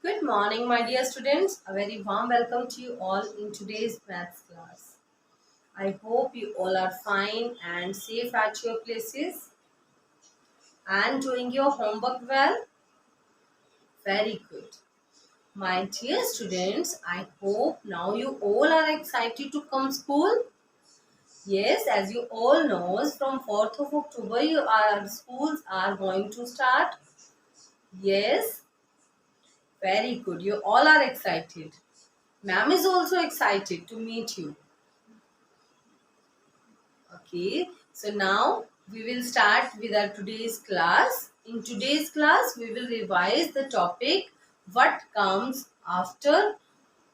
Good morning, my dear students. A very warm welcome to you all in today's maths class. I hope you all are fine and safe at your places and doing your homework well. Very good. My dear students, I hope now you all are excited to come school. Yes, as you all know, from 4th of October, our schools are going to start. Yes, very good. You all are excited. Ma'am is also excited to meet you. Okay, so now we will start with our today's class. In today's class, we will revise the topic what comes after,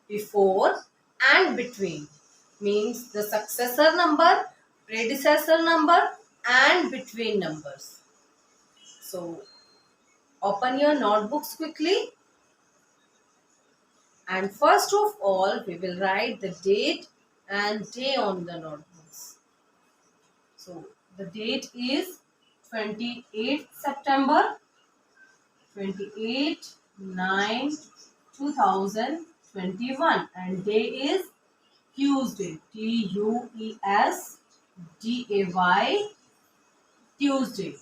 before and between. Means the successor number, predecessor number and between numbers. So open your notebooks quickly. And first of all, we will write the date and day on the notebooks. So the date is 28th September 28 9 2021 and day is Tuesday Tuesday Tuesday.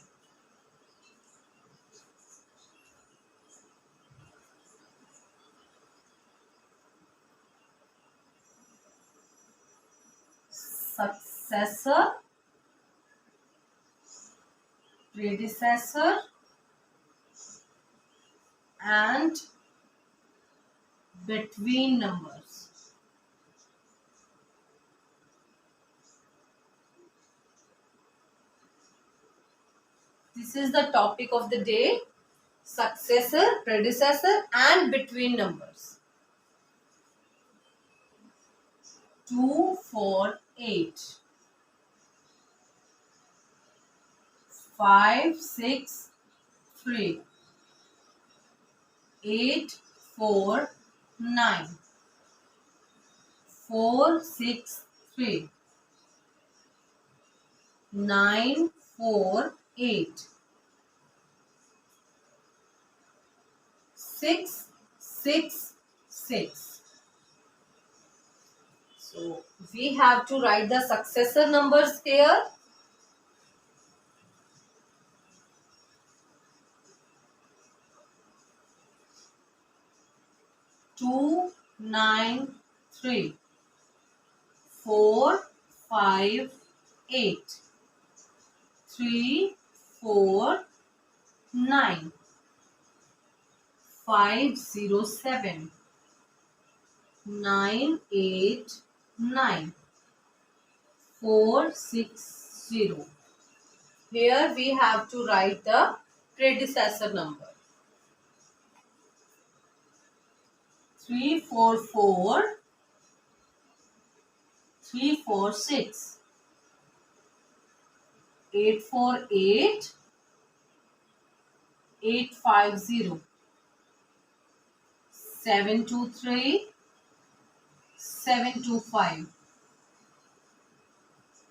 Successor, predecessor and between numbers. This is the topic of the day: successor, predecessor and between numbers. 248 563 849 463 948 666. So we have to write the successor numbers here. 293 458 349 507 989 460. Here we have to write the predecessor number. 344 346 848 850 723 725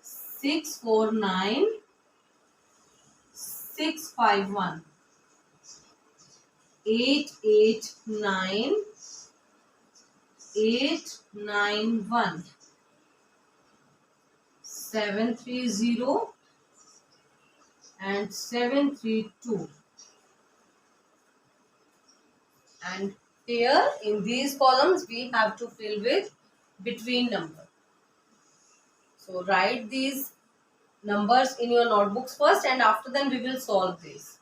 649 651 889 891 730 and 732. And here in these columns we have to fill with between number. So write these numbers in your notebooks first and after then we will solve this.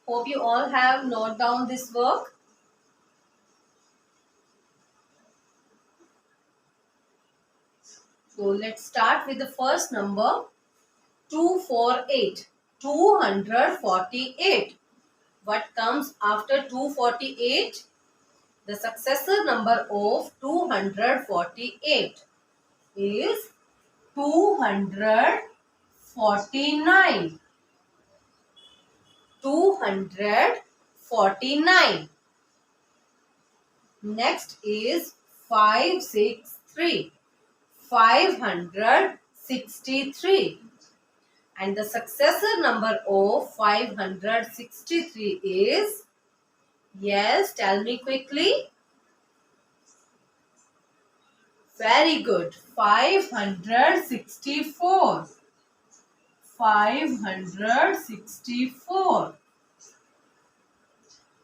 Hope you all have noted down this work. So let's start with the first number, 248. 248. What comes after 248? The successor number of 248 is 249. 249. Next is 563. 563. And the successor number of 563 is, yes, tell me quickly. Very good. 564. 564.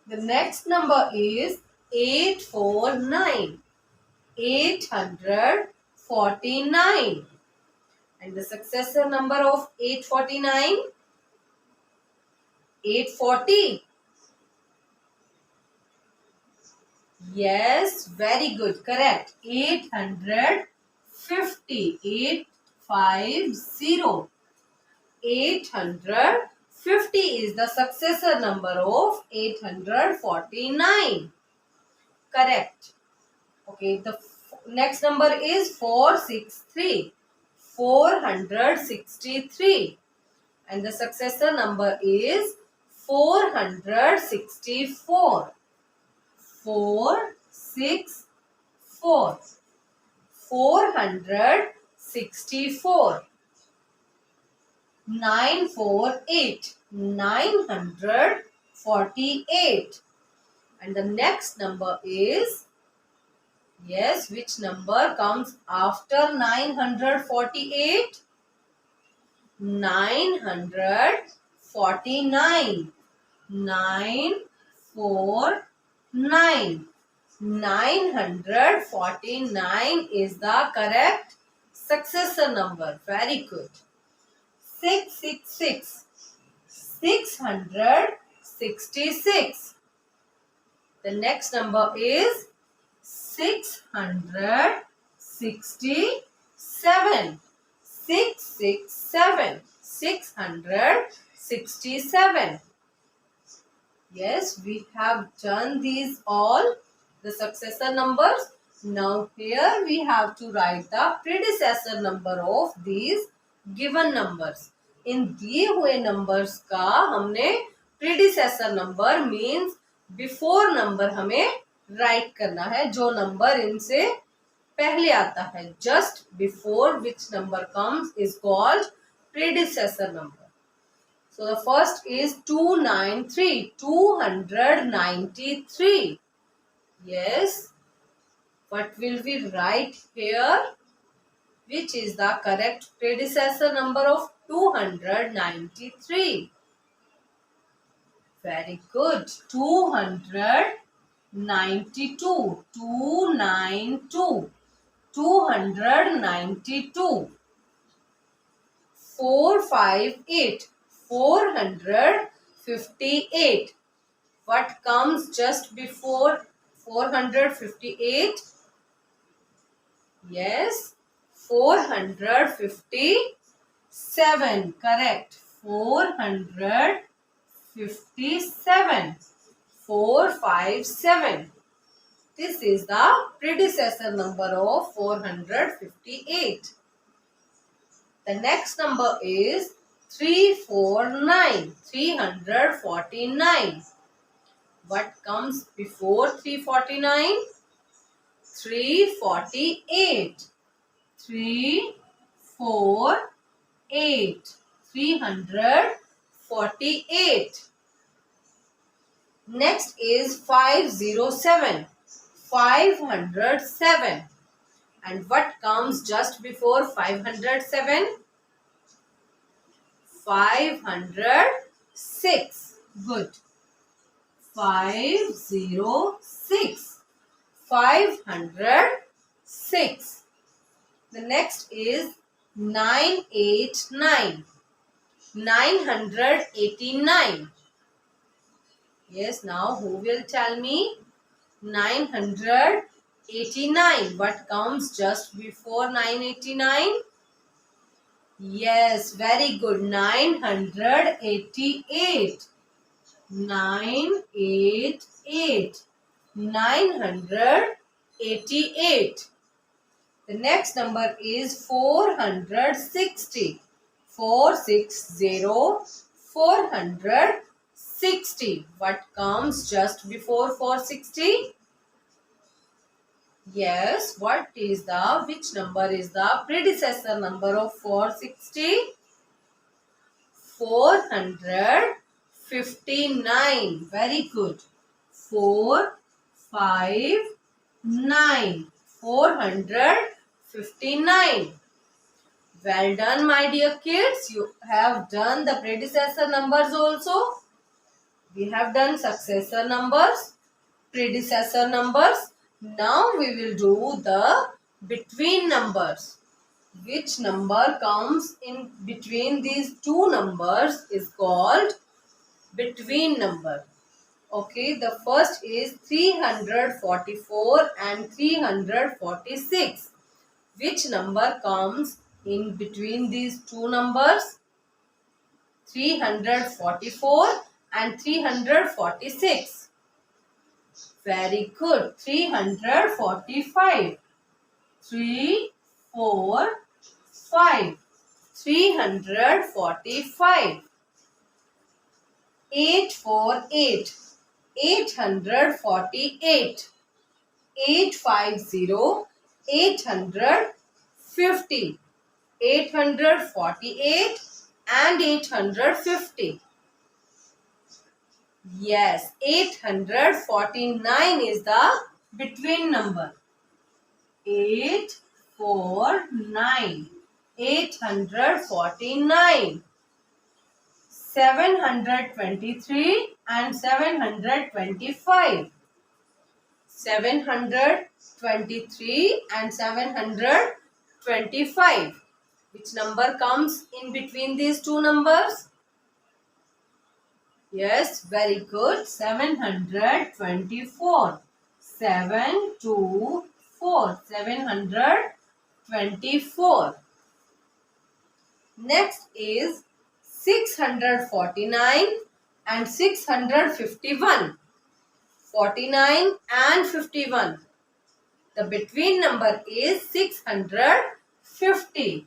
The next number is 849. 849. And the successor number of 849? 840. Yes, very good. Correct. 850. 850. 850 is the successor number of 849. Correct. Okay, the next number is 463. 463. And the successor number is 464. 464. 464. 948. 948. And the next number is, yes, which number comes after 948? 949. 949. 949 is the correct successor number. Very good. 666. 666. The next number is 667. 667. 667. Yes, we have done these all, the successor numbers. Now here we have to write the predecessor number of these given numbers. इन दिए हुए numbers का हमने predecessor number means before number हमें write करना है, जो number इनसे पहले आता है. Just before which number comes is called predecessor number. So the first is 293. 293. Yes. What will we write here? Which is the correct predecessor number of 293? Very good. 292. 292. 292. 458. 458. What comes just before 458? Yes, 457. Correct. 457. 457. This is the predecessor number of 458. The next number is 349. 349. What comes before 349? 348. 348. 348. Next is 507. 507. And what comes just before 507? 506. Good. 506. 506. The next is 989. 989. Yes, now who will tell me? 989. What comes just before 989? Yes, very good. 988. 988. 988. The next number is 460. 460. 460. What comes just before 460? Yes, which number is the predecessor number of 460? 459. Very good. 4, 5, 9. 459. Well done, my dear kids. You have done the predecessor numbers also. We have done successor numbers, predecessor numbers. Now we will do the between numbers. Which number comes in between these two numbers is called between number. Okay, the first is 344 and 346. Which number comes in between these two numbers? 344 and 346. Very good. 345. 3, 4, 5. 345. 848. 848. 850. 850. 848 and 850. Yes, 849 is the between number. 849. 849. 723 and 725. 723 and 725. Which number comes in between these two numbers? Yes, very good. 724. 724. 724. Next is 649 and 651. 49 and 51. The between number is 650.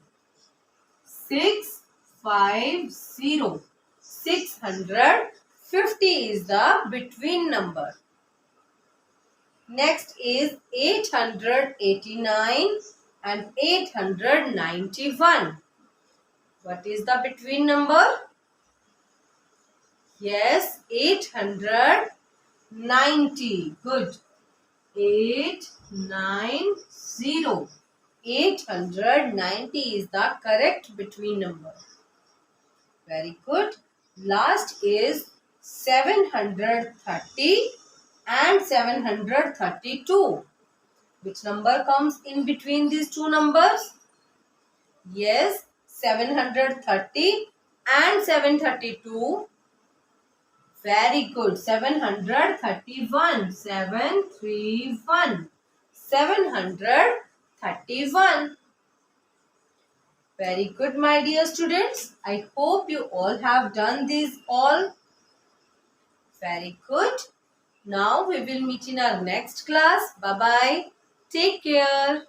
650. 650 is the between number. Next is 889 and 891. What is the between number? Yes, 890. Good. 890. 890 is the correct between number. Very good. Last is 730 and 732. Which number comes in between these two numbers? Yes, 730 and 732. Very good. 731. 731. 731. Very good, my dear students. I hope you all have done these all. Very good. Now we will meet in our next class. Bye-bye. Take care.